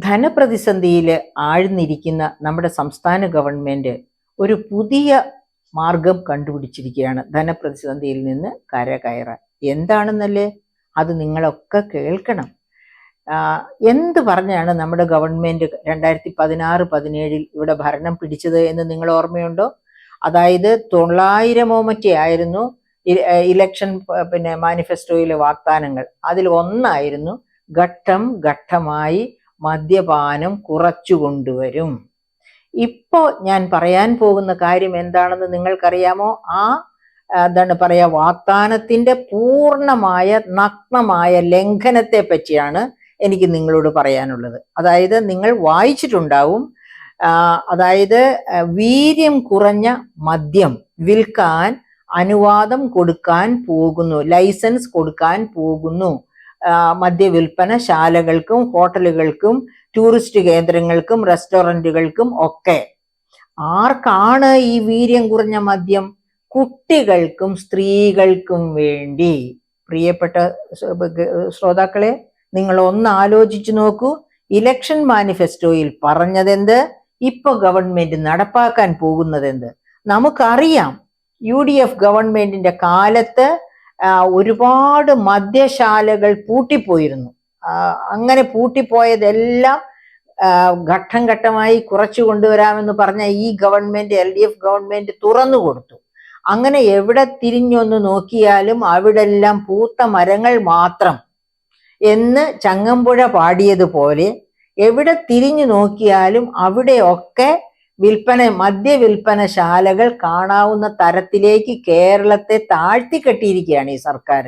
ധനപ്രതിസന്ധിയിൽ ആഴ്ന്നിരിക്കുന്ന നമ്മുടെ സംസ്ഥാന ഗവൺമെന്റ് ഒരു പുതിയ മാർഗം കണ്ടുപിടിച്ചിരിക്കുകയാണ് ധനപ്രതിസന്ധിയിൽ നിന്ന് കരകയറാൻ. എന്താണെന്നല്ലേ അത് നിങ്ങളൊക്കെ കേൾക്കണം. എന്ത് പറഞ്ഞാണ് നമ്മുടെ ഗവൺമെന്റ് 2016-17 ഇവിടെ ഭരണം പിടിച്ചത് എന്ന് നിങ്ങൾ ഓർമ്മയുണ്ടോ? അതായത് 900 മറ്റേ ആയിരുന്നു ഇലക്ഷൻ മാനിഫെസ്റ്റോയിലെ വാഗ്ദാനങ്ങൾ. അതിൽ ഒന്നായിരുന്നു ഘട്ടം ഘട്ടമായി മദ്യപാനം കുറച്ചു കൊണ്ടുവരും. ഇപ്പോ ഞാൻ പറയാൻ പോകുന്ന കാര്യം എന്താണെന്ന് നിങ്ങൾക്കറിയാമോ? എന്താണ് പറയാ, വാഗ്ദാനത്തിന്റെ പൂർണ്ണമായ നഗ്നമായ ലംഘനത്തെ പറ്റിയാണ് എനിക്ക് നിങ്ങളോട് പറയാനുള്ളത്. അതായത് നിങ്ങൾ വായിച്ചിട്ടുണ്ടാവും, അതായത് വീര്യം കുറഞ്ഞ മദ്യം വിൽക്കാൻ അനുവാദം കൊടുക്കാൻ പോകുന്നു, ലൈസൻസ് കൊടുക്കാൻ പോകുന്നു മദ്യവിൽപ്പന ശാലകൾക്കും ഹോട്ടലുകൾക്കും ടൂറിസ്റ്റ് കേന്ദ്രങ്ങൾക്കും റെസ്റ്റോറൻറ്റുകൾക്കും ഒക്കെ. ആർക്കാണ് ഈ വീര്യം കുറഞ്ഞ മദ്യം? കുട്ടികൾക്കും സ്ത്രീകൾക്കും വേണ്ടി. പ്രിയപ്പെട്ട ശ്രോതാക്കളെ, നിങ്ങൾ ഒന്ന് ആലോചിച്ചു നോക്കൂ. ഇലക്ഷൻ മാനിഫെസ്റ്റോയിൽ പറഞ്ഞതെന്ത്, ഇപ്പൊ ഗവൺമെന്റ് നടപ്പാക്കാൻ പോകുന്നതെന്ത്? നമുക്കറിയാം, UDF ഗവൺമെന്റിന്റെ കാലത്ത് ഒരുപാട് മദ്യശാലകൾ പൂട്ടിപ്പോയിരുന്നു. അങ്ങനെ പൂട്ടിപ്പോയതെല്ലാം ഘട്ടം ഘട്ടമായി കുറച്ചു കൊണ്ടുവരാമെന്ന് പറഞ്ഞ ഈ ഗവൺമെന്റ്, LDF ഗവൺമെന്റ് തുറന്നു കൊടുത്തു. അങ്ങനെ എവിടെ തിരിഞ്ഞൊന്ന് നോക്കിയാലും അവിടെല്ലാം പൂത്ത മരങ്ങൾ മാത്രം എന്ന് ചങ്ങമ്പുഴ പാടിയതുപോലെ എവിടെ തിരിഞ്ഞു നോക്കിയാലും അവിടെയൊക്കെ മദ്യവിൽപ്പന ശാലകൾ കാണാവുന്ന തരത്തിലേക്ക് കേരളത്തെ താഴ്ത്തിക്കെട്ടിയിരിക്കുകയാണ് ഈ സർക്കാർ.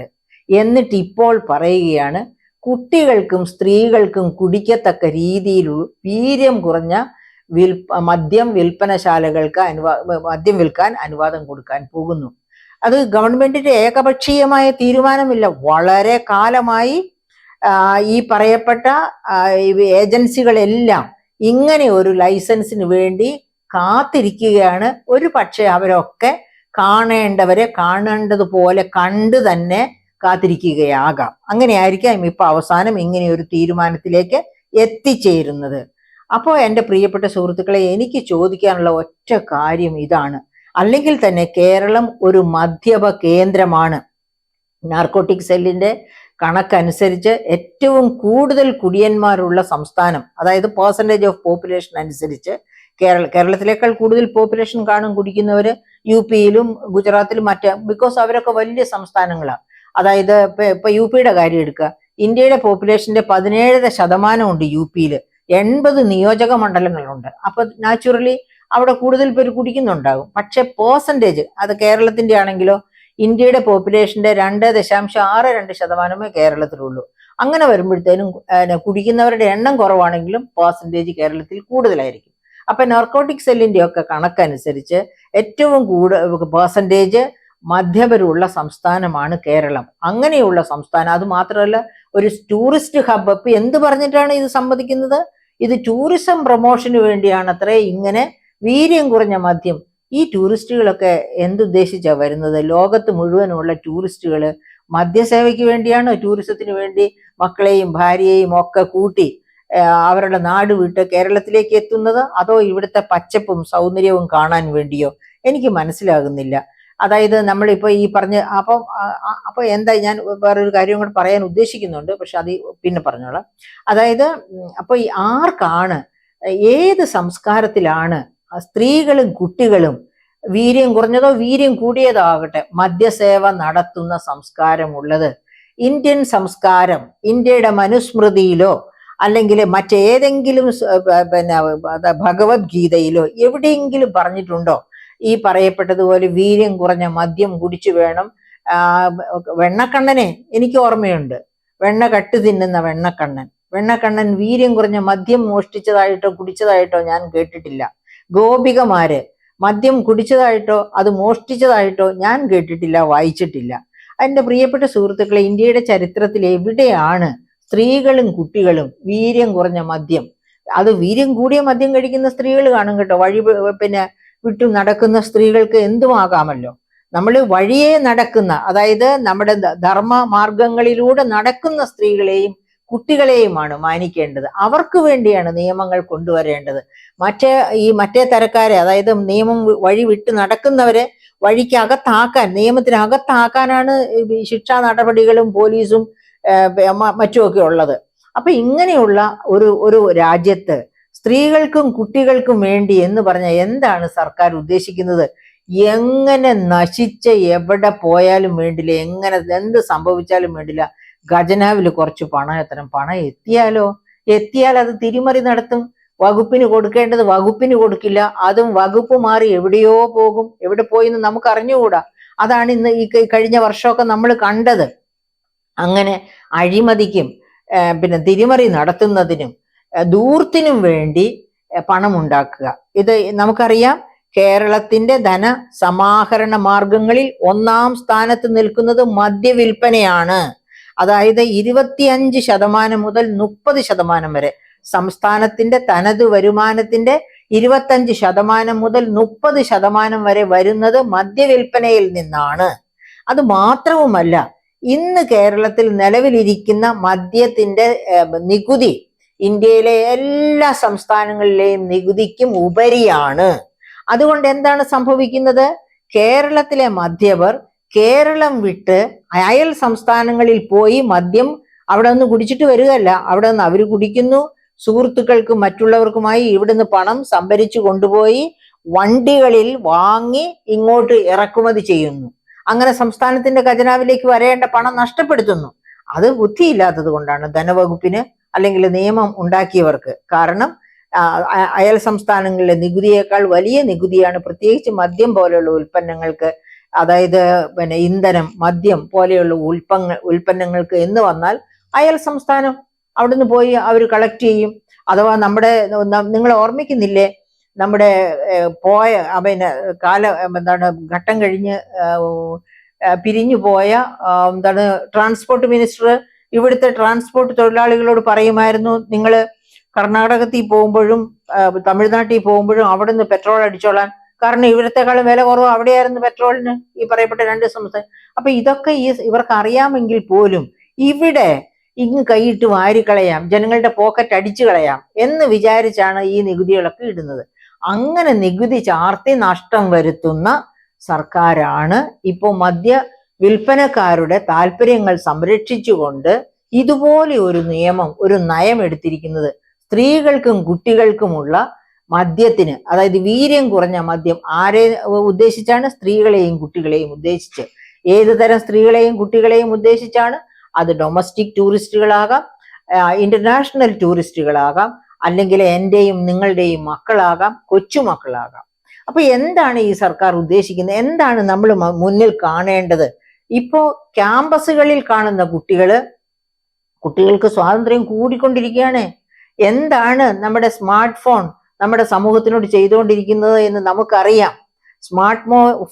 എന്നിട്ട് ഇപ്പോൾ പറയുകയാണ് കുട്ടികൾക്കും സ്ത്രീകൾക്കും കുടിക്കത്തക്ക രീതിയിൽ വീര്യം കുറഞ്ഞ മദ്യം വിൽപ്പനശാലകൾക്ക് മദ്യം വിൽക്കാൻ അനുവാദം കൊടുക്കാൻ പോകുന്നു. അത് ഗവൺമെന്റിന്റെ ഏകപക്ഷീയമായ തീരുമാനമില്ല. വളരെ കാലമായി ഈ പറയപ്പെട്ട ഏജൻസികളെല്ലാം ഇങ്ങനെ ഒരു ലൈസൻസിന് വേണ്ടി കാത്തിരിക്കുകയാണ്. ഒരു പക്ഷേ അവരൊക്കെ കാണേണ്ടവരെ കാണേണ്ടതുപോലെ കണ്ടു തന്നെ കാത്തിരിക്കുകയാകാം. അങ്ങനെയായിരിക്കാം ഇപ്പൊ അവസാനം ഇങ്ങനെ ഒരു തീരുമാനത്തിലേക്ക് എത്തിച്ചേരുന്നത്. അപ്പോൾ എൻ്റെ പ്രിയപ്പെട്ട സുഹൃത്തുക്കളെ, എനിക്ക് ചോദിക്കാനുള്ള ഒറ്റ കാര്യം ഇതാണ്. അല്ലെങ്കിൽ തന്നെ കേരളം ഒരു മദ്യപ കേന്ദ്രമാണ്. നാർക്കോട്ടിക് സെല്ലിന്റെ കണക്കനുസരിച്ച് ഏറ്റവും കൂടുതൽ കുടിയന്മാരുള്ള സംസ്ഥാനം, അതായത് പെർസെൻറ്റേജ് ഓഫ് പോപ്പുലേഷൻ അനുസരിച്ച് കേരളത്തിലേക്കാൾ കൂടുതൽ പോപ്പുലേഷൻ കാണും കുടിക്കുന്നവര് UPയിലും ഗുജറാത്തിലും ബിക്കോസ് അവരൊക്കെ വലിയ സംസ്ഥാനങ്ങളാണ്. അതായത് ഇപ്പൊ UPയുടെ കാര്യം എടുക്കുക. ഇന്ത്യയുടെ പോപ്പുലേഷന്റെ 17% ഉണ്ട് UPയിൽ. 80 നിയോജക മണ്ഡലങ്ങളുണ്ട്. അപ്പൊ നാച്ചുറലി അവിടെ കൂടുതൽ പേര് കുടിക്കുന്നുണ്ടാകും. പക്ഷെ പെർസെൻറ്റേജ് അത് കേരളത്തിന്റെ ആണെങ്കിലോ ഇന്ത്യയുടെ പോപ്പുലേഷന്റെ 2.62% കേരളത്തിലുള്ളൂ. അങ്ങനെ വരുമ്പോഴത്തേനും കുടിക്കുന്നവരുടെ എണ്ണം കുറവാണെങ്കിലും പെർസെൻറ്റേജ് കേരളത്തിൽ കൂടുതലായിരിക്കും. അപ്പൊ നാർക്കോട്ടിക് സെല്ലിന്റെ ഒക്കെ കണക്കനുസരിച്ച് ഏറ്റവും പെർസെൻറ്റേജ് മദ്യപരുള്ള സംസ്ഥാനമാണ് കേരളം. അങ്ങനെയുള്ള സംസ്ഥാനം, അത് മാത്രമല്ല ഒരു ടൂറിസ്റ്റ് ഹബ്ബ്. ഇപ്പൊ എന്ത് പറഞ്ഞിട്ടാണ് ഇത് സമ്മതിക്കുന്നത്? ഇത് ടൂറിസം പ്രൊമോഷന് വേണ്ടിയാണ് അത്രേ ഇങ്ങനെ വീര്യം കുറഞ്ഞ മദ്യം. ഈ ടൂറിസ്റ്റുകളൊക്കെ എന്തുദ്ദേശിച്ചാ വരുന്നത്? ലോകത്ത് മുഴുവനുള്ള ടൂറിസ്റ്റുകൾ മദ്യസേവയ്ക്ക് വേണ്ടിയാണ്, ടൂറിസത്തിന് വേണ്ടി മക്കളെയും ഭാര്യയെയും ഒക്കെ കൂട്ടി അവരുടെ നാട് വിട്ട് കേരളത്തിലേക്ക് എത്തുന്നത്? അതോ ഇവിടുത്തെ പച്ചപ്പും സൗന്ദര്യവും കാണാൻ വേണ്ടിയോ? എനിക്ക് മനസ്സിലാകുന്നില്ല. അതായത് നമ്മളിപ്പോ ഈ പറഞ്ഞ അപ്പൊ എന്താ, ഞാൻ വേറൊരു കാര്യം കൂടെ പറയാൻ ഉദ്ദേശിക്കുന്നുണ്ട്, പക്ഷെ അത് പിന്നെ പറഞ്ഞോളാം. അതായത് അപ്പൊ ഈ ആർക്കാണ്, ഏത് സംസ്കാരത്തിലാണ് സ്ത്രീകളും കുട്ടികളും വീര്യം കുറഞ്ഞതോ വീര്യം കൂടിയതോ ആകട്ടെ മദ്യസേവ നടത്തുന്ന സംസ്കാരമുള്ളത്? ഇന്ത്യൻ സംസ്കാരം, ഇന്ത്യയുടെ മനുസ്മൃതിയിലോ അല്ലെങ്കിൽ മറ്റേതെങ്കിലും ഭഗവത്ഗീതയിലോ എവിടെയെങ്കിലും പറഞ്ഞിട്ടുണ്ടോ ഈ പറയപ്പെട്ടതുപോലെ വീര്യം കുറഞ്ഞ മദ്യം കുടിച്ചു വേണം? വെണ്ണക്കണ്ണനെ എനിക്ക് ഓർമ്മയുണ്ട്. വെണ്ണ കട്ട് തിന്നുന്ന വെണ്ണക്കണ്ണൻ വീര്യം കുറഞ്ഞ മദ്യം മോഷ്ടിച്ചതായിട്ടോ കുടിച്ചതായിട്ടോ ഞാൻ കേട്ടിട്ടില്ല. ഗോപികമാര് മദ്യം കുടിച്ചതായിട്ടോ അത് മോഷ്ടിച്ചതായിട്ടോ ഞാൻ കേട്ടിട്ടില്ല, വായിച്ചിട്ടില്ല. എൻ്റെ പ്രിയപ്പെട്ട സുഹൃത്തുക്കളെ, ഇന്ത്യയുടെ ചരിത്രത്തിൽ എവിടെയാണ് സ്ത്രീകളും കുട്ടികളും വീര്യം കുറഞ്ഞ മദ്യം, അത് വീര്യം കൂടിയ മദ്യം കഴിക്കുന്ന സ്ത്രീകൾ കാണും കേട്ടോ. വിട്ടു നടക്കുന്ന സ്ത്രീകൾക്ക് എന്തുമാകാമല്ലോ. നമ്മൾ വഴിയെ നടക്കുന്ന, അതായത് നമ്മുടെ ധർമ്മ മാർഗങ്ങളിലൂടെ നടക്കുന്ന സ്ത്രീകളെയും കുട്ടികളെയുമാണ് മാനിക്കേണ്ടത്. അവർക്ക് വേണ്ടിയാണ് നിയമങ്ങൾ കൊണ്ടുവരേണ്ടത്. മറ്റേ തരക്കാരെ, അതായത് നിയമം വഴി വിട്ട് നടക്കുന്നവരെ വഴിക്കകത്താക്കാൻ, നിയമത്തിനകത്താക്കാനാണ് ശിക്ഷാ നടപടികളും പോലീസും മറ്റുമൊക്കെ ഉള്ളത്. അപ്പൊ ഇങ്ങനെയുള്ള ഒരു രാജ്യത്ത് സ്ത്രീകൾക്കും കുട്ടികൾക്കും വേണ്ടി എന്ന് പറഞ്ഞ എന്താണ് സർക്കാർ ഉദ്ദേശിക്കുന്നത്? എങ്ങനെ നശിച്ച് എവിടെ പോയാലും വേണ്ടില്ല, എങ്ങനെ എന്ത് സംഭവിച്ചാലും വേണ്ടില്ല, ഖജനാവിൽ കുറച്ച് പണം എത്തിയാൽ അത് തിരിമറി നടത്തും. വകുപ്പിന് കൊടുക്കേണ്ടത് വകുപ്പിന് കൊടുക്കില്ല, അതും വകുപ്പ് മാറി എവിടെയോ പോകും. എവിടെ പോയിന്ന് നമുക്ക് അറിഞ്ഞുകൂടാ. അതാണ് ഇന്ന് ഈ കഴിഞ്ഞ വർഷമൊക്കെ നമ്മൾ കണ്ടത്. അങ്ങനെ അഴിമതിക്കും പിന്നെ തിരിമറി നടത്തുന്നതിനും ധൂർത്തിനും വേണ്ടി പണം ഉണ്ടാക്കുക. ഇത് നമുക്കറിയാം. കേരളത്തിന്റെ ധന സമാഹരണ മാർഗങ്ങളിൽ 1-ാം സ്ഥാനത്ത് നിൽക്കുന്നത് മദ്യവിൽപ്പനയാണ്. അതായത് 25% മുതൽ 30% വരെ. സംസ്ഥാനത്തിന്റെ തനത് വരുമാനത്തിന്റെ 25% മുതൽ 30% വരെ വരുന്നത് മദ്യവിൽപ്പനയിൽ നിന്നാണ്. അത് മാത്രവുമല്ല, ഇന്ന് കേരളത്തിൽ നിലവിലിരിക്കുന്ന മദ്യത്തിന്റെ നികുതി ഇന്ത്യയിലെ എല്ലാ സംസ്ഥാനങ്ങളിലെയും നികുതിക്കും ഉപരിയാണ്. അതുകൊണ്ട് എന്താണ് സംഭവിക്കുന്നത്? കേരളത്തിലെ മദ്യപർ കേരളം വിട്ട് അയൽ സംസ്ഥാനങ്ങളിൽ പോയി മദ്യം അവിടെ നിന്ന് കുടിച്ചിട്ട് വരികയല്ല, അവിടെ നിന്ന് അവർ കുടിക്കുന്നു. സുഹൃത്തുക്കൾക്കും മറ്റുള്ളവർക്കുമായി ഇവിടുന്ന് പണം സംഭരിച്ചു കൊണ്ടുപോയി വണ്ടികളിൽ വാങ്ങി ഇങ്ങോട്ട് ഇറക്കുമതി ചെയ്യുന്നു. അങ്ങനെ സംസ്ഥാനത്തിന്റെ ഖജനാവിലേക്ക് വരേണ്ട പണം നഷ്ടപ്പെടുത്തുന്നു. അത് ബുദ്ധിയില്ലാത്തത് കൊണ്ടാണ് ധനവകുപ്പിന്, അല്ലെങ്കിൽ നിയമം ഉണ്ടാക്കിയവർക്ക്. കാരണം അയൽ സംസ്ഥാനങ്ങളിലെ നികുതിയേക്കാൾ വലിയ നികുതിയാണ് പ്രത്യേകിച്ച് മദ്യം പോലെയുള്ള ഉൽപ്പന്നങ്ങൾക്ക്, അതായത് പിന്നെ ഇന്ധനം, മദ്യം പോലെയുള്ള ഉൽപ്പന്നങ്ങൾക്ക് എന്ന് വന്നാൽ അയൽ സംസ്ഥാനം അവിടുന്ന് പോയി അവർ കളക്ട് ചെയ്യും. അഥവാ നിങ്ങൾ ഓർമ്മിക്കുന്നില്ലേ, നമ്മുടെ പിന്നെ ഘട്ടം കഴിഞ്ഞ് പിരിഞ്ഞു പോയ ട്രാൻസ്പോർട്ട് മിനിസ്റ്റർ ഇവിടുത്തെ ട്രാൻസ്പോർട്ട് തൊഴിലാളികളോട് പറയുമായിരുന്നു, നിങ്ങൾ കർണാടകത്തിൽ പോകുമ്പോഴും തമിഴ്നാട്ടിൽ പോകുമ്പോഴും അവിടെ നിന്ന് പെട്രോൾ അടിച്ചോളാൻ, കാരണം ഇവിടത്തെക്കാളും വില കുറവ് അവിടെയായിരുന്നു പെട്രോളിന്, ഈ പറയപ്പെട്ട 2 സംസ്ഥാനം. അപ്പൊ ഇതൊക്കെ ഇവർക്ക് അറിയാമെങ്കിൽ പോലും ഇവിടെ ഇങ്ങ് കൈയിട്ട് വാരിക്കളയാം, ജനങ്ങളുടെ പോക്കറ്റ് അടിച്ചു കളയാം എന്ന് വിചാരിച്ചാണ് ഈ നികുതികളൊക്കെ ഇടുന്നത്. അങ്ങനെ നികുതി ചാർത്തി നഷ്ടം വരുത്തുന്ന സർക്കാരാണ് ഇപ്പോൾ മദ്യ വിൽപ്പനക്കാരുടെ താല്പര്യങ്ങൾ സംരക്ഷിച്ചുകൊണ്ട് ഇതുപോലെ ഒരു നയം എടുത്തിരിക്കുന്നത്. സ്ത്രീകൾക്കും കുട്ടികൾക്കുമുള്ള മദ്യത്തിന്, അതായത് വീര്യം കുറഞ്ഞ മദ്യം ആരെ ഉദ്ദേശിച്ചാണ്? സ്ത്രീകളെയും കുട്ടികളെയും ഉദ്ദേശിച്ച്. ഏത് തരം സ്ത്രീകളെയും കുട്ടികളെയും ഉദ്ദേശിച്ചാണ്? അത് ഡൊമസ്റ്റിക് ടൂറിസ്റ്റുകളാകാം, ഇന്റർനാഷണൽ ടൂറിസ്റ്റുകളാകാം, അല്ലെങ്കിൽ എന്റെയും നിങ്ങളുടെയും മക്കളാകാം, കൊച്ചുമക്കളാകാം. അപ്പൊ എന്താണ് ഈ സർക്കാർ ഉദ്ദേശിക്കുന്നത്? എന്താണ് നമ്മൾ മുന്നിൽ കാണേണ്ടത്? ഇപ്പോ ക്യാമ്പസുകളിൽ കാണുന്ന കുട്ടികൾക്ക് സ്വാതന്ത്ര്യം കൂടിക്കൊണ്ടിരിക്കുകയാണ്. എന്താണ് നമ്മുടെ സ്മാർട്ട് ഫോൺ നമ്മുടെ സമൂഹത്തിനോട് ചെയ്തുകൊണ്ടിരിക്കുന്നത് എന്ന് നമുക്കറിയാം. സ്മാർട്ട്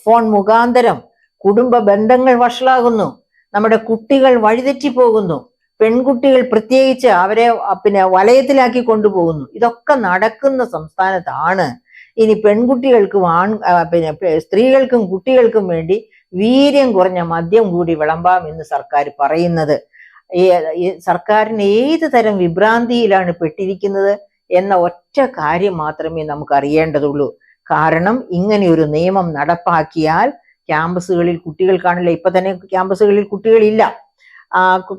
ഫോൺ മുഖാന്തരം കുടുംബ ബന്ധങ്ങൾ വഷളാകുന്നു, നമ്മുടെ കുട്ടികൾ വഴിതെറ്റി പോകുന്നു, പെൺകുട്ടികൾ പ്രത്യേകിച്ച് അവരെ വലയത്തിലാക്കി കൊണ്ടുപോകുന്നു. ഇതൊക്കെ നടക്കുന്ന സംസ്ഥാനത്താണ് ഇനി പെൺകുട്ടികൾക്കും സ്ത്രീകൾക്കും കുട്ടികൾക്കും വേണ്ടി വീര്യം കുറഞ്ഞ മദ്യം കൂടി വിളമ്പാം എന്ന് സർക്കാർ പറയുന്നത്. സർക്കാരിന് ഏത് തരം വിഭ്രാന്തിയിലാണ് പെട്ടിരിക്കുന്നത് എന്ന ഒറ്റ കാര്യം മാത്രമേ നമുക്ക് അറിയേണ്ടതുള്ളൂ. കാരണം ഇങ്ങനെ ഒരു നിയമം നടപ്പാക്കിയാൽ ക്യാമ്പസുകളിൽ കുട്ടികൾ കാണില്ല. ഇപ്പൊ തന്നെ ക്യാമ്പസുകളിൽ കുട്ടികളില്ല.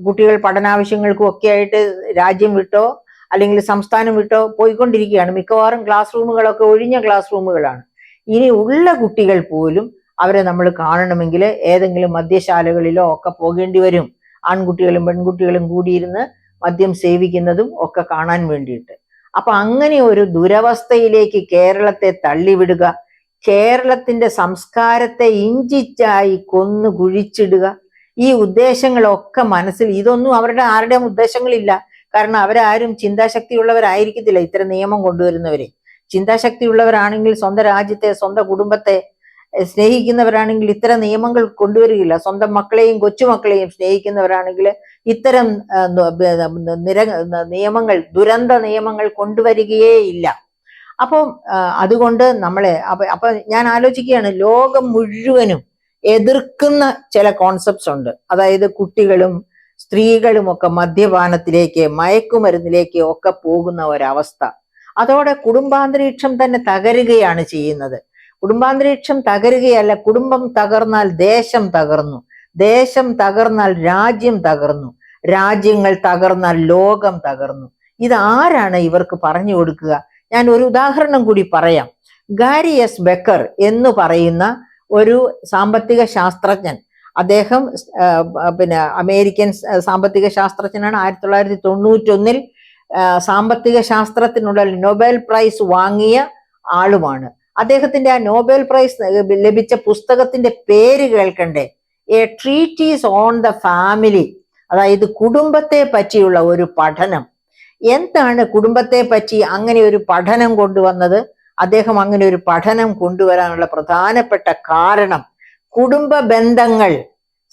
കുട്ടികൾ പഠനാവശ്യങ്ങൾക്കും ഒക്കെ ആയിട്ട് രാജ്യം വിട്ടോ അല്ലെങ്കിൽ സംസ്ഥാനം വിട്ടോ പോയിക്കൊണ്ടിരിക്കുകയാണ്. മിക്കവാറും ക്ലാസ് റൂമുകളൊക്കെ ഒഴിഞ്ഞ ക്ലാസ് റൂമുകളാണ്. ഇനി ഉള്ള കുട്ടികൾ പോലും അവരെ നമ്മൾ കാണണമെങ്കിൽ ഏതെങ്കിലും മദ്യശാലകളിലോ ഒക്കെ പോകേണ്ടി വരും. ആൺകുട്ടികളും പെൺകുട്ടികളും കൂടിയിരുന്ന് മദ്യം സേവിക്കുന്നതും ഒക്കെ കാണാൻ വേണ്ടിയിട്ട്. അപ്പൊ അങ്ങനെ ഒരു ദുരവസ്ഥയിലേക്ക് കേരളത്തെ തള്ളിവിടുക, കേരളത്തിന്റെ സംസ്കാരത്തെ ഇഞ്ചിച്ചായി കൊന്നു കുഴിച്ചിടുക, ഈ ഉദ്ദേശങ്ങളൊക്കെ മനസ്സിൽ, ഇതൊന്നും ആരുടെയും ഉദ്ദേശങ്ങളില്ല. കാരണം അവരാരും ചിന്താശക്തിയുള്ളവരായിരിക്കത്തില്ല. ഇത്തരം നിയമം കൊണ്ടുവരുന്നവരെ ചിന്താശക്തിയുള്ളവരാണെങ്കിൽ, സ്വന്തം രാജ്യത്തെ സ്വന്തം കുടുംബത്തെ സ്നേഹിക്കുന്നവരാണെങ്കിൽ ഇത്തരം നിയമങ്ങൾ കൊണ്ടുവരികയില്ല. സ്വന്തം മക്കളെയും കൊച്ചുമക്കളെയും സ്നേഹിക്കുന്നവരാണെങ്കിൽ ഇത്തരം ദുരന്ത നിയമങ്ങൾ കൊണ്ടുവരികയേ ഇല്ല. അപ്പം അതുകൊണ്ട് അപ്പൊ ഞാൻ ആലോചിക്കുകയാണ്, ലോകം മുഴുവനും എതിർക്കുന്ന ചില കോൺസെപ്റ്റ്സ് ഉണ്ട്. അതായത് കുട്ടികളും സ്ത്രീകളുമൊക്കെ മദ്യപാനത്തിലേക്ക്, മയക്കുമരുന്നിലേക്ക് ഒക്കെ പോകുന്ന ഒരവസ്ഥ. അതോടെ കുടുംബാന്തരീക്ഷം തന്നെ തകരുകയാണ് ചെയ്യുന്നത്. കുടുംബാന്തരീക്ഷം തകരുകയല്ല, കുടുംബം തകർന്നാൽ ദേശം തകർന്നു, ദേശം തകർന്നാൽ രാജ്യം തകർന്നു, രാജ്യങ്ങൾ തകർന്നാൽ ലോകം തകർന്നു. ഇതാരാണ് ഇവർക്ക് പറഞ്ഞു കൊടുക്കുക? ഞാൻ ഒരു ഉദാഹരണം കൂടി പറയാം. ഗാരി എസ് ബെക്കർ എന്ന് പറയുന്ന ഒരു സാമ്പത്തിക ശാസ്ത്രജ്ഞൻ, അദ്ദേഹം അമേരിക്കൻ സാമ്പത്തിക ശാസ്ത്രജ്ഞനാണ്. 1991 സാമ്പത്തിക ശാസ്ത്രത്തിനുള്ള നൊബേൽ പ്രൈസ് വാങ്ങിയ ആളുമാണ്. അദ്ദേഹത്തിന്റെ ആ നോബൽ പ്രൈസ് ലഭിച്ച പുസ്തകത്തിന്റെ പേര് കേൾക്കണ്ടേ? A treatise on the family, അതായത് കുടുംബത്തെ പറ്റിയുള്ള ഒരു പഠനം. എന്താണ് കുടുംബത്തെ പറ്റി അങ്ങനെ ഒരു പഠനം കൊണ്ടുവന്നത്? അദ്ദേഹം അങ്ങനെ ഒരു പഠനം കൊണ്ടുവരാനുള്ള പ്രധാനപ്പെട്ട കാരണം കുടുംബ ബന്ധങ്ങൾ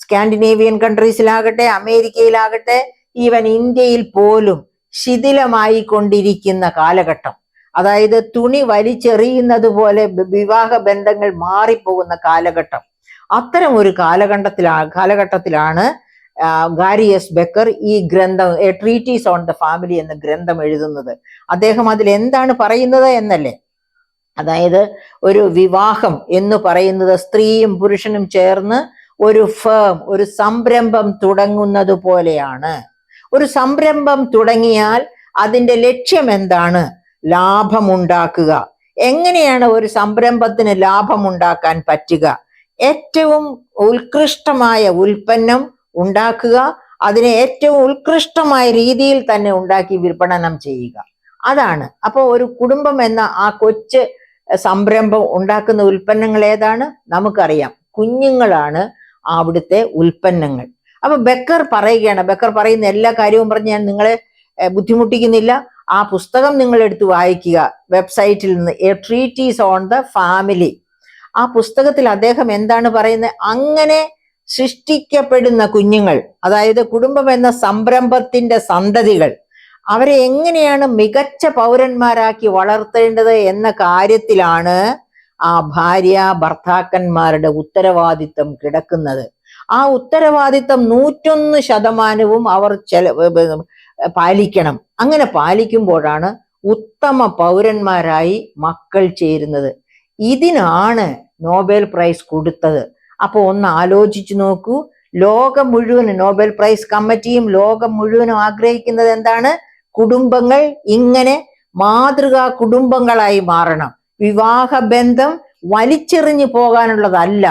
സ്കാൻഡിനേവിയൻ കൺട്രീസിലാകട്ടെ, അമേരിക്കയിലാകട്ടെ, ഈവൻ ഇന്ത്യയിൽ പോലും ശിഥിലമായി കൊണ്ടിരിക്കുന്ന കാലഘട്ടം. അതായത് തുണി വലിച്ചെറിയുന്നത് പോലെ വിവാഹ ബന്ധങ്ങൾ മാറിപ്പോകുന്ന കാലഘട്ടം. അത്തരം ഒരു കാലഘട്ടത്തിലാണ് ഗാരി എസ് ബെക്കർ ഈ ഗ്രന്ഥം A treatise on the family എന്ന ഗ്രന്ഥം എഴുതുന്നത്. അദ്ദേഹം അതിൽ എന്താണ് പറയുന്നത് എന്നല്ലേ? അതായത് ഒരു വിവാഹം എന്ന് പറയുന്നത് സ്ത്രീയും പുരുഷനും ചേർന്ന് ഒരു ഫേം, ഒരു സംരംഭം തുടങ്ങുന്നത് പോലെയാണ്. ഒരു സംരംഭം തുടങ്ങിയാൽ അതിന്റെ ലക്ഷ്യം എന്താണ്? ലാഭമുണ്ടാക്കുക. എങ്ങനെയാണ് ഒരു സംരംഭത്തിന് ലാഭമുണ്ടാക്കാൻ പറ്റുക? ഏറ്റവും ഉത്കൃഷ്ടമായ ഉൽപ്പന്നം ഉണ്ടാക്കുക, അതിനെ ഏറ്റവും ഉത്കൃഷ്ടമായ രീതിയിൽ തന്നെ ഉണ്ടാക്കി വിപണനം ചെയ്യുക, അതാണ്. അപ്പോൾ ഒരു കുടുംബം എന്ന ആ കൊച്ചു സംരംഭം ഉണ്ടാക്കുന്ന ഉൽപ്പന്നങ്ങൾ ഏതാണ്? നമുക്കറിയാം, കുഞ്ഞുങ്ങളാണ് അവിടുത്തെ ഉൽപ്പന്നങ്ങൾ. അപ്പൊ ബെക്കർ പറയുന്ന എല്ലാ കാര്യവും പറഞ്ഞ് ഞാൻ നിങ്ങളെ ബുദ്ധിമുട്ടിക്കുന്നില്ല. ആ പുസ്തകം നിങ്ങൾ എടുത്ത് വായിക്കുക, വെബ്സൈറ്റിൽ നിന്ന്, A treatise on the family. ആ പുസ്തകത്തിൽ അദ്ദേഹം എന്താണ് പറയുന്നത്? അങ്ങനെ സൃഷ്ടിക്കപ്പെടുന്ന കുഞ്ഞുങ്ങൾ, അതായത് കുടുംബം എന്ന സംരംഭത്തിന്റെ സന്തതികൾ, അവരെ എങ്ങനെയാണ് മികച്ച പൗരന്മാരാക്കി വളർത്തേണ്ടത് എന്ന കാര്യത്തിലാണ് ആ ഭാര്യ ഭർത്താക്കന്മാരുടെ ഉത്തരവാദിത്വം കിടക്കുന്നത്. ആ ഉത്തരവാദിത്വം 101% അവർ പാലിക്കണം. അങ്ങനെ പാലിക്കുമ്പോഴാണ് ഉത്തമ പൗരന്മാരായി മക്കൾ ചേരുന്നത്. ഇതിനാണ് നോബൽ പ്രൈസ് കൊടുത്തത്. അപ്പൊ ഒന്ന് ആലോചിച്ചു നോക്കൂ, ലോകം മുഴുവനും, നോബൽ പ്രൈസ് കമ്മിറ്റിയും ലോകം മുഴുവനും ആഗ്രഹിക്കുന്നത് എന്താണ്? കുടുംബങ്ങൾ ഇങ്ങനെ മാതൃകാ കുടുംബങ്ങളായി മാറണം. വിവാഹ ബന്ധം വലിച്ചെറിഞ്ഞു പോകാനുള്ളതല്ല,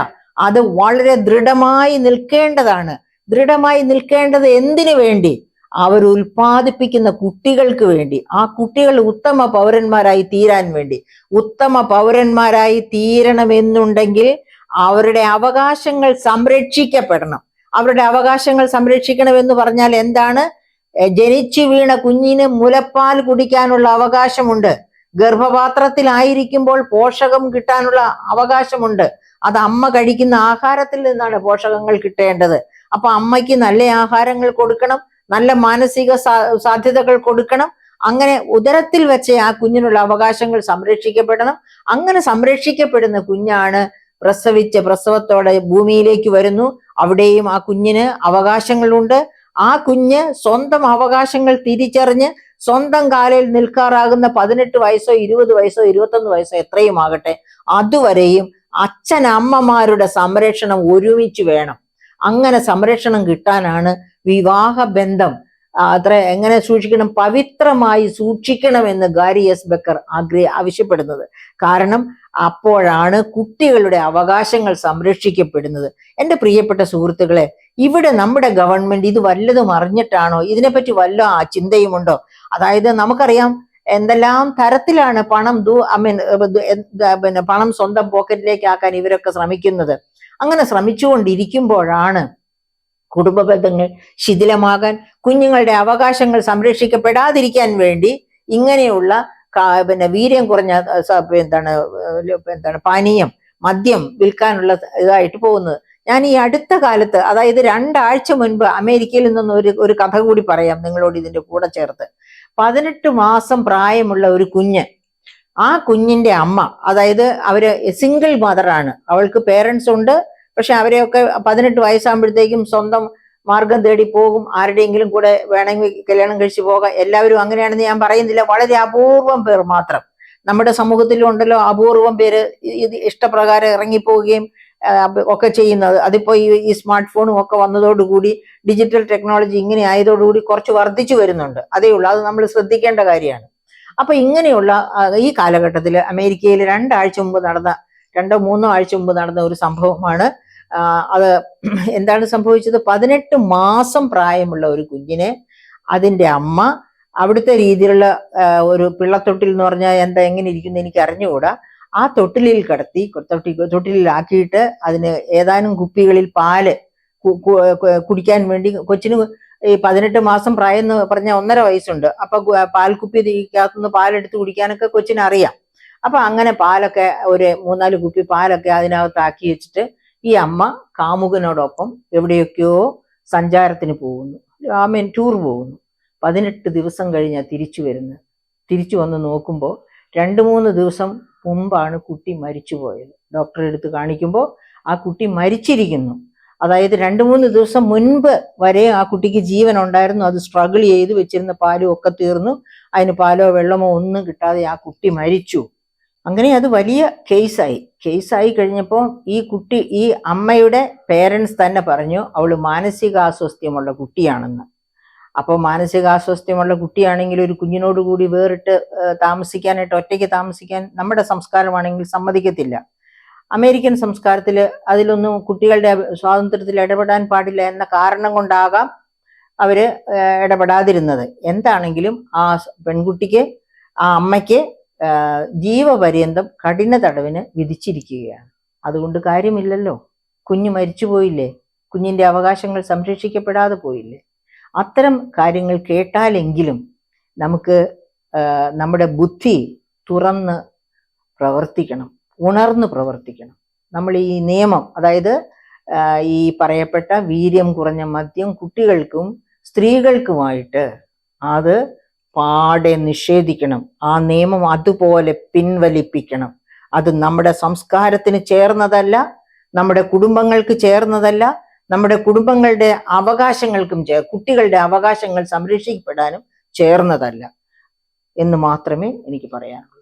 അത് വളരെ ദൃഢമായി നിൽക്കേണ്ടതാണ്. ദൃഢമായി നിൽക്കേണ്ടത് എന്തിനു വേണ്ടി? അവർ ഉൽപ്പാദിപ്പിക്കുന്ന കുട്ടികൾക്ക് വേണ്ടി, ആ കുട്ടികൾ ഉത്തമ പൗരന്മാരായി തീരാൻ വേണ്ടി. ഉത്തമ പൗരന്മാരായി തീരണമെന്നുണ്ടെങ്കിൽ അവരുടെ അവകാശങ്ങൾ സംരക്ഷിക്കപ്പെടണം. അവരുടെ അവകാശങ്ങൾ സംരക്ഷിക്കണമെന്ന് പറഞ്ഞാൽ എന്താണ്? ജനിച്ചു വീണ കുഞ്ഞിന് മുലപ്പാൽ കുടിക്കാനുള്ള അവകാശമുണ്ട്. ഗർഭപാത്രത്തിലായിരിക്കുമ്പോൾ പോഷകം കിട്ടാനുള്ള അവകാശമുണ്ട്. അത് അമ്മ കഴിക്കുന്ന ആഹാരത്തിൽ നിന്നാണ് പോഷകങ്ങൾ കിട്ടേണ്ടത്. അപ്പൊ അമ്മയ്ക്ക് നല്ല ആഹാരങ്ങൾ കൊടുക്കണം, നല്ല മാനസിക സാധ്യതകൾ കൊടുക്കണം. അങ്ങനെ ഉദരത്തിൽ വെച്ച് ആ കുഞ്ഞിനുള്ള അവകാശങ്ങൾ സംരക്ഷിക്കപ്പെടണം. അങ്ങനെ സംരക്ഷിക്കപ്പെടുന്ന കുഞ്ഞാണ് പ്രസവത്തോടെ ഭൂമിയിലേക്ക് വരുന്നു. അവിടെയും ആ കുഞ്ഞിന് അവകാശങ്ങളുണ്ട്. ആ കുഞ്ഞ് സ്വന്തം അവകാശങ്ങൾ തിരിച്ചറിഞ്ഞ് സ്വന്തം കാലിൽ നിൽക്കാറാകുന്ന 18 വയസ്സോ 20 വയസ്സോ 21 വയസ്സോ എത്രയും ആകട്ടെ, അതുവരെയും അച്ഛനമ്മമാരുടെ സംരക്ഷണം ഒരുമിച്ച് വേണം. അങ്ങനെ സംരക്ഷണം കിട്ടാനാണ് വിവാഹ ബന്ധം എങ്ങനെ സൂക്ഷിക്കണം? പവിത്രമായി സൂക്ഷിക്കണമെന്ന് ഗാരി എസ് ബെക്കർ ആവശ്യപ്പെടുന്നത്. കാരണം അപ്പോഴാണ് കുട്ടികളുടെ അവകാശങ്ങൾ സംരക്ഷിക്കപ്പെടുന്നത്. എൻ്റെ പ്രിയപ്പെട്ട സുഹൃത്തുക്കളെ, ഇവിടെ നമ്മുടെ ഗവൺമെന്റ് ഇത് വല്ലതും അറിഞ്ഞിട്ടാണോ? ഇതിനെപ്പറ്റി വല്ല ചിന്തയുമുണ്ടോ? അതായത് നമുക്കറിയാം എന്തെല്ലാം തരത്തിലാണ് പണം സ്വന്തം പോക്കറ്റിലേക്ക് ആക്കാൻ ഇവരൊക്കെ ശ്രമിക്കുന്നത്. അങ്ങനെ ശ്രമിച്ചുകൊണ്ടിരിക്കുമ്പോഴാണ് കുടുംബ ബന്ധങ്ങൾ ശിഥിലമാകാൻ, കുഞ്ഞുങ്ങളുടെ അവകാശങ്ങൾ സംരക്ഷിക്കപ്പെടാതിരിക്കാൻ വേണ്ടി ഇങ്ങനെയുള്ള വീര്യം കുറഞ്ഞ പാനീയം, മദ്യം വിൽക്കാനുള്ള ഇതായിട്ട് പോകുന്നത്. ഞാൻ ഈ അടുത്ത കാലത്ത്, അതായത് 2 ആഴ്ച മുൻപ് അമേരിക്കയിൽ നിന്നും ഒരു കഥ കൂടി പറയാം നിങ്ങളോട് ഇതിന്റെ കൂടെ ചേർത്ത്. 18 മാസം പ്രായമുള്ള ഒരു കുഞ്ഞ്, ആ കുഞ്ഞിന്റെ അമ്മ, അതായത് അവര് സിംഗിൾ മദറാണ്, അവൾക്ക് പേരൻസ് ഉണ്ട്. പക്ഷെ അവരെയൊക്കെ 18 വയസ്സാകുമ്പോഴത്തേക്കും സ്വന്തം മാർഗം തേടി പോകും, ആരുടെയെങ്കിലും കൂടെ വേണമെങ്കിൽ കല്യാണം കഴിച്ചു പോകാം. എല്ലാവരും അങ്ങനെയാണെന്ന് ഞാൻ പറയുന്നില്ല, വളരെ അപൂർവം പേർ മാത്രം. നമ്മുടെ സമൂഹത്തിലും ഉണ്ടല്ലോ അപൂർവം പേര് ഇത് ഇഷ്ടപ്രകാരം ഇറങ്ങിപ്പോവുകയും ഒക്കെ ചെയ്യുന്നത്. അതിപ്പോ ഈ സ്മാർട്ട് ഫോണും ഒക്കെ വന്നതോടുകൂടി, ഡിജിറ്റൽ ടെക്നോളജി ഇങ്ങനെ ആയതോടുകൂടി കുറച്ച് വർദ്ധിച്ചു വരുന്നുണ്ട്. അതേ ഉള്ളൂ, അത് നമ്മൾ ശ്രദ്ധിക്കേണ്ട കാര്യമാണ്. അപ്പൊ ഇങ്ങനെയുള്ള ഈ കാലഘട്ടത്തിൽ അമേരിക്കയിൽ 2 ആഴ്ച മുമ്പ് നടന്ന ഒരു സംഭവമാണ്. അത് എന്താണ് സംഭവിച്ചത്? 18 മാസം പ്രായമുള്ള ഒരു കുഞ്ഞിനെ അതിന്റെ അമ്മ അവിടുത്തെ രീതിയിലുള്ള ഒരു പിള്ളത്തൊട്ടിൽ എന്ന് പറഞ്ഞാൽ എങ്ങനെ ഇരിക്കുന്നു എനിക്ക് അറിഞ്ഞുകൂടാ, ആ തൊട്ടിലിൽ കിടത്തി തൊട്ടിലാക്കിയിട്ട് അതിന് ഏതാനും കുപ്പികളിൽ പാല് കുടിക്കാൻ വേണ്ടി, കൊച്ചിന് ഈ 18 മാസം പ്രായം എന്ന് പറഞ്ഞാൽ 1.5 വയസ്സുണ്ട്. അപ്പൊ പാൽക്കുപ്പിക്കകത്തുനിന്ന് പാലെടുത്ത് കുടിക്കാനൊക്കെ കൊച്ചിന് അറിയാം. അപ്പൊ അങ്ങനെ പാലൊക്കെ ഒരു 3-4 കുപ്പി പാലൊക്കെ അതിനകത്ത് ആക്കി വെച്ചിട്ട് ഈ അമ്മ കാമുകനോടൊപ്പം എവിടെയൊക്കെയോ സഞ്ചാരത്തിന് പോകുന്നു, ടൂർ പോകുന്നു. 18 ദിവസം കഴിഞ്ഞാൽ തിരിച്ചു വരുന്നത്. തിരിച്ചു വന്ന് നോക്കുമ്പോൾ 2-3 ദിവസം മുമ്പാണ് കുട്ടി മരിച്ചുപോയത്. ഡോക്ടറെ അടുത്ത് കാണിക്കുമ്പോൾ ആ കുട്ടി മരിച്ചിരിക്കുന്നു. അതായത് 2-3 ദിവസം മുൻപ് വരെ ആ കുട്ടിക്ക് ജീവൻ ഉണ്ടായിരുന്നു. അത് സ്ട്രഗിൾ ചെയ്ത് വെച്ചിരുന്ന പാലും ഒക്കെ തീർന്നു, അതിന് പാലോ വെള്ളമോ ഒന്നും കിട്ടാതെ ആ കുട്ടി മരിച്ചു. അങ്ങനെ അത് വലിയ കേസായി കഴിഞ്ഞപ്പോൾ ഈ അമ്മയുടെ പേരൻസ് തന്നെ പറഞ്ഞു അവള് മാനസികാസ്വാസ്ഥ്യമുള്ള കുട്ടിയാണെന്ന്. അപ്പോൾ മാനസികാസ്വാസ്ഥ്യമുള്ള കുട്ടിയാണെങ്കിൽ ഒരു കുഞ്ഞിനോട് കൂടി വേറിട്ട് താമസിക്കാനായിട്ട്, ഒറ്റയ്ക്ക് താമസിക്കാൻ നമ്മുടെ സംസ്കാരമാണെങ്കിൽ സമ്മതിക്കത്തില്ല. അമേരിക്കൻ സംസ്കാരത്തിൽ അതിലൊന്നും കുട്ടികളുടെ സ്വാതന്ത്ര്യത്തിൽ ഇടപെടാൻ പാടില്ല എന്ന കാരണം കൊണ്ടാകാം അവര് ഇടപെടാതിരുന്നത്. എന്താണെങ്കിലും ആ പെൺകുട്ടിക്ക്, ആ അമ്മയ്ക്ക് ജീവപര്യന്തം കഠിന തടവിന് വിധിച്ചിരിക്കുകയാണ്. അതുകൊണ്ട് കാര്യമില്ലല്ലോ, കുഞ്ഞ് മരിച്ചുപോയില്ലേ, കുഞ്ഞിന്റെ അവകാശങ്ങൾ സംരക്ഷിക്കപ്പെടാതെ പോയില്ലേ. അത്തരം കാര്യങ്ങൾ കേട്ടാലെങ്കിലും നമുക്ക് നമ്മുടെ ബുദ്ധി തുറന്ന് പ്രവർത്തിക്കണം, ഉണർന്ന് പ്രവർത്തിക്കണം. നമ്മൾ ഈ നിയമം, അതായത് ഈ പറയപ്പെട്ട വീര്യം കുറഞ്ഞ മദ്യം കുട്ടികൾക്കും സ്ത്രീകൾക്കുമായിട്ട് അത് പാടെ നിഷേധിക്കണം. ആ നിയമം അതുപോലെ പിൻവലിപ്പിക്കണം. അത് നമ്മുടെ സംസ്കാരത്തിന് ചേർന്നതല്ല, നമ്മുടെ കുടുംബങ്ങൾക്ക് ചേർന്നതല്ല, നമ്മുടെ കുടുംബങ്ങളുടെ അവകാശങ്ങൾക്കും കുട്ടികളുടെ അവകാശങ്ങൾ സംരക്ഷിക്കപ്പെടാനും ചേർന്നതല്ല എന്ന് മാത്രമേ എനിക്ക് പറയാനുള്ളൂ.